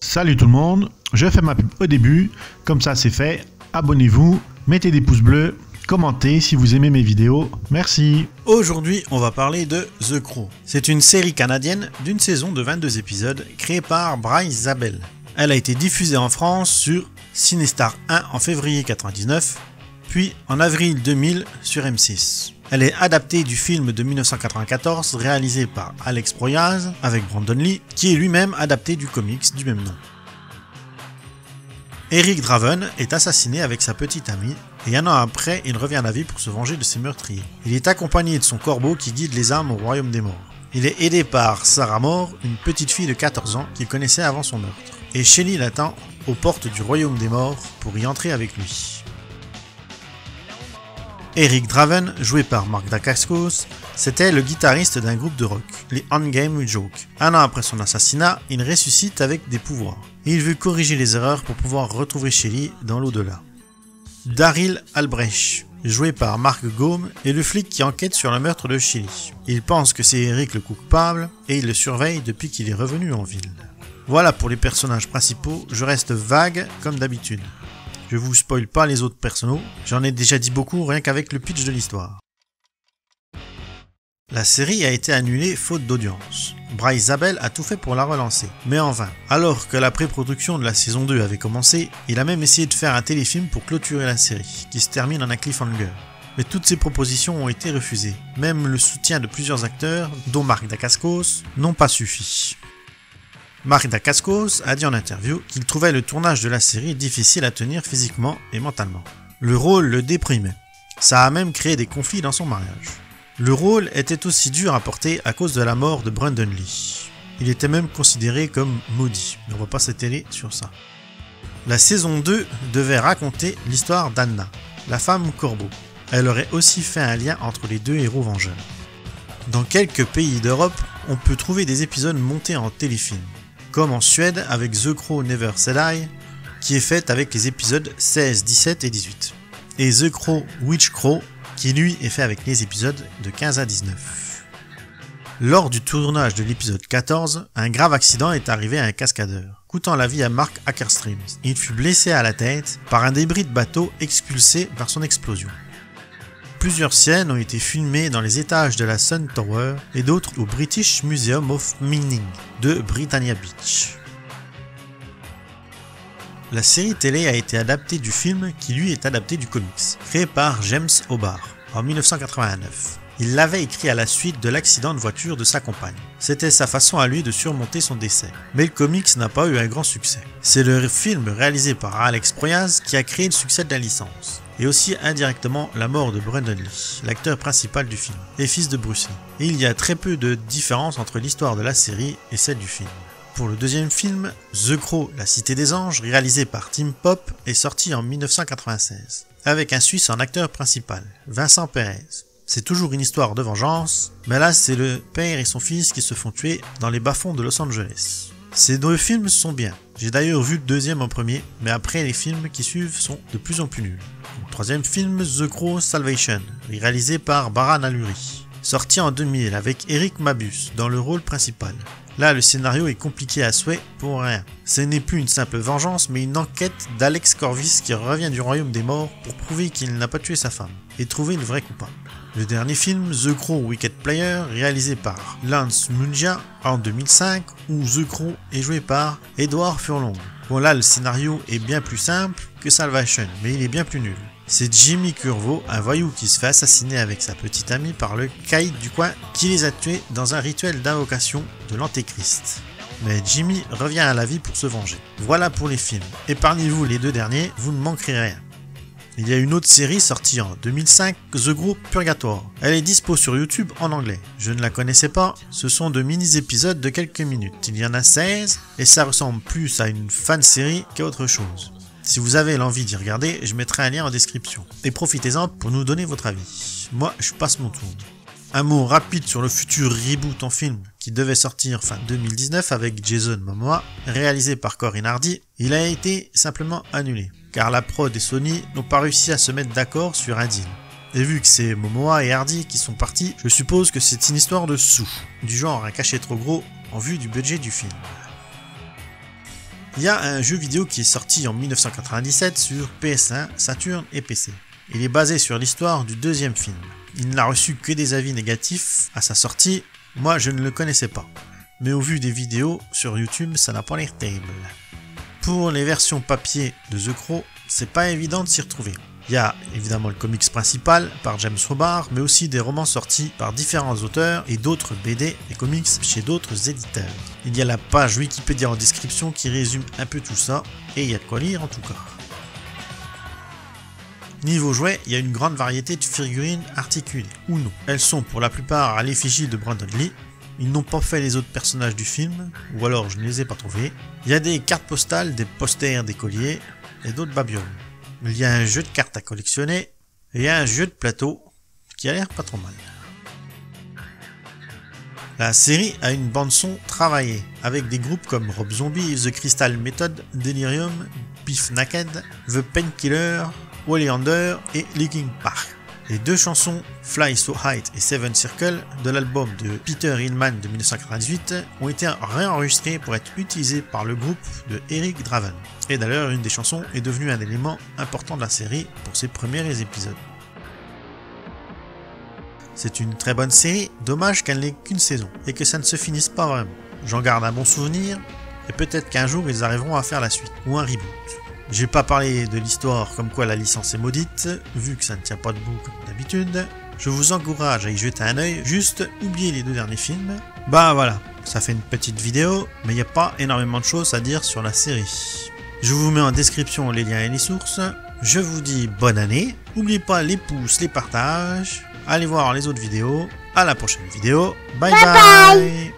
Salut tout le monde, je fais ma pub au début, comme ça c'est fait, abonnez-vous, mettez des pouces bleus, commentez si vous aimez mes vidéos, merci. Aujourd'hui, on va parler de The Crow. C'est une série canadienne d'une saison de 22 épisodes créée par Bryce Zabel. Elle a été diffusée en France sur Cinestar 1 en février 1999, puis en avril 2000 sur M6. Elle est adaptée du film de 1994 réalisé par Alex Proyas avec Brandon Lee, qui est lui-même adapté du comics du même nom. Eric Draven est assassiné avec sa petite amie et un an après, il revient à la vie pour se venger de ses meurtriers. Il est accompagné de son corbeau qui guide les âmes au royaume des morts. Il est aidé par Sarah Moore, une petite fille de 14 ans qu'il connaissait avant son meurtre. Et Shelly l'attend aux portes du royaume des morts pour y entrer avec lui. Eric Draven, joué par Mark Dacascos, c'était le guitariste d'un groupe de rock, les On-Game Joke. Un an après son assassinat, il ressuscite avec des pouvoirs. Il veut corriger les erreurs pour pouvoir retrouver Shelly dans l'au-delà. Daryl Albrecht, joué par Mark Gaume, est le flic qui enquête sur le meurtre de Shelly. Il pense que c'est Eric le coupable et il le surveille depuis qu'il est revenu en ville. Voilà pour les personnages principaux, je reste vague comme d'habitude. Je vous spoil pas les autres personnages, j'en ai déjà dit beaucoup rien qu'avec le pitch de l'histoire. La série a été annulée faute d'audience. Bryce Zabel a tout fait pour la relancer, mais en vain. Alors que la pré-production de la saison 2 avait commencé, il a même essayé de faire un téléfilm pour clôturer la série, qui se termine en un cliffhanger. Mais toutes ces propositions ont été refusées. Même le soutien de plusieurs acteurs, dont Mark Dacascos, n'ont pas suffi. Mark Dacascos a dit en interview qu'il trouvait le tournage de la série difficile à tenir physiquement et mentalement. Le rôle le déprimait. Ça a même créé des conflits dans son mariage. Le rôle était aussi dur à porter à cause de la mort de Brandon Lee. Il était même considéré comme maudit, mais on va pas s'étaler sur ça. La saison 2 devait raconter l'histoire d'Anna, la femme corbeau. Elle aurait aussi fait un lien entre les deux héros vengeurs. Dans quelques pays d'Europe, on peut trouver des épisodes montés en téléfilm, comme en Suède avec The Crow Never Said I, qui est faite avec les épisodes 16, 17 et 18, et The Crow Witch Crow, qui lui est fait avec les épisodes de 15 à 19. Lors du tournage de l'épisode 14, un grave accident est arrivé à un cascadeur, coûtant la vie à Mark Ackerstream. Il fut blessé à la tête par un débris de bateau expulsé par son explosion. Plusieurs scènes ont été filmées dans les étages de la Sun Tower et d'autres au British Museum of Mining de Britannia Beach. La série télé a été adaptée du film qui lui est adapté du comics, créé par James O'Barr en 1989. Il l'avait écrit à la suite de l'accident de voiture de sa compagne. C'était sa façon à lui de surmonter son décès. Mais le comics n'a pas eu un grand succès. C'est le film réalisé par Alex Proyas qui a créé le succès de la licence. Et aussi indirectement la mort de Brandon Lee, l'acteur principal du film, et fils de Bruce Lee. Et il y a très peu de différence entre l'histoire de la série et celle du film. Pour le deuxième film, The Crow, la Cité des Anges, réalisé par Tim Pop, est sorti en 1996, avec un Suisse en acteur principal, Vincent Perez. C'est toujours une histoire de vengeance, mais là c'est le père et son fils qui se font tuer dans les bas-fonds de Los Angeles. Ces deux films sont bien. J'ai d'ailleurs vu le deuxième en premier, mais après les films qui suivent sont de plus en plus nuls. Le troisième film, The Crow Salvation, réalisé par Baran Aluri, sorti en 2000 avec Eric Mabus dans le rôle principal. Là, le scénario est compliqué à souhait pour rien. Ce n'est plus une simple vengeance, mais une enquête d'Alex Corvis qui revient du royaume des morts pour prouver qu'il n'a pas tué sa femme et trouver le vrai coupable. Le dernier film, The Crow Wicked Player, réalisé par Lance Mungia en 2005, où The Crow est joué par Edward Furlong. Bon là, le scénario est bien plus simple que Salvation, mais il est bien plus nul. C'est Jimmy Curvo, un voyou qui se fait assassiner avec sa petite amie par le caïd du coin qui les a tués dans un rituel d'invocation de l'Antéchrist. Mais Jimmy revient à la vie pour se venger. Voilà pour les films. Épargnez-vous les deux derniers, vous ne manquerez rien. Il y a une autre série sortie en 2005, The Group Purgatoire. Elle est dispo sur YouTube en anglais. Je ne la connaissais pas, ce sont de mini-épisodes de quelques minutes. Il y en a 16 et ça ressemble plus à une fan-série qu'à autre chose. Si vous avez l'envie d'y regarder, je mettrai un lien en description. Et profitez-en pour nous donner votre avis. Moi, je passe mon tour. Un mot rapide sur le futur reboot en film qui devait sortir fin 2019 avec Jason Momoa, réalisé par Corinne Hardy. Il a été simplement annulé, car la prod et Sony n'ont pas réussi à se mettre d'accord sur un deal. Et vu que c'est Momoa et Hardy qui sont partis, je suppose que c'est une histoire de sous, du genre un cachet trop gros en vue du budget du film. Il y a un jeu vidéo qui est sorti en 1997 sur PS1, Saturn et PC. Il est basé sur l'histoire du deuxième film. Il n'a reçu que des avis négatifs à sa sortie, moi je ne le connaissais pas. Mais au vu des vidéos sur YouTube, ça n'a pas l'air terrible. Pour les versions papier de The Crow, c'est pas évident de s'y retrouver. Il y a évidemment le comics principal par James O'Barr, mais aussi des romans sortis par différents auteurs et d'autres BD et comics chez d'autres éditeurs. Il y a la page Wikipédia en description qui résume un peu tout ça, et il y a de quoi lire en tout cas. Niveau jouets, il y a une grande variété de figurines articulées, ou non. Elles sont pour la plupart à l'effigie de Brandon Lee. Ils n'ont pas fait les autres personnages du film, ou alors je ne les ai pas trouvés. Il y a des cartes postales, des posters, des colliers, et d'autres babioles. Il y a un jeu de cartes à collectionner, et un jeu de plateau, qui a l'air pas trop mal. La série a une bande son travaillée, avec des groupes comme Rob Zombie, The Crystal Method, Delirium, Beef Naked, The Painkiller, Oleander et Linkin Park. Les deux chansons Fly So High et Seven Circle de l'album de Peter Hillman de 1998 ont été réenregistrées pour être utilisées par le groupe de Eric Draven. Et d'ailleurs, une des chansons est devenue un élément important de la série pour ses premiers épisodes. C'est une très bonne série, dommage qu'elle n'ait qu'une saison et que ça ne se finisse pas vraiment. J'en garde un bon souvenir et peut-être qu'un jour ils arriveront à faire la suite ou un reboot. J'ai pas parlé de l'histoire comme quoi la licence est maudite, vu que ça ne tient pas debout comme d'habitude. Je vous encourage à y jeter un œil, juste oubliez les deux derniers films. Bah voilà, ça fait une petite vidéo, mais il n'y a pas énormément de choses à dire sur la série. Je vous mets en description les liens et les sources. Je vous dis bonne année, n'oubliez pas les pouces, les partages, allez voir les autres vidéos. À la prochaine vidéo, bye bye.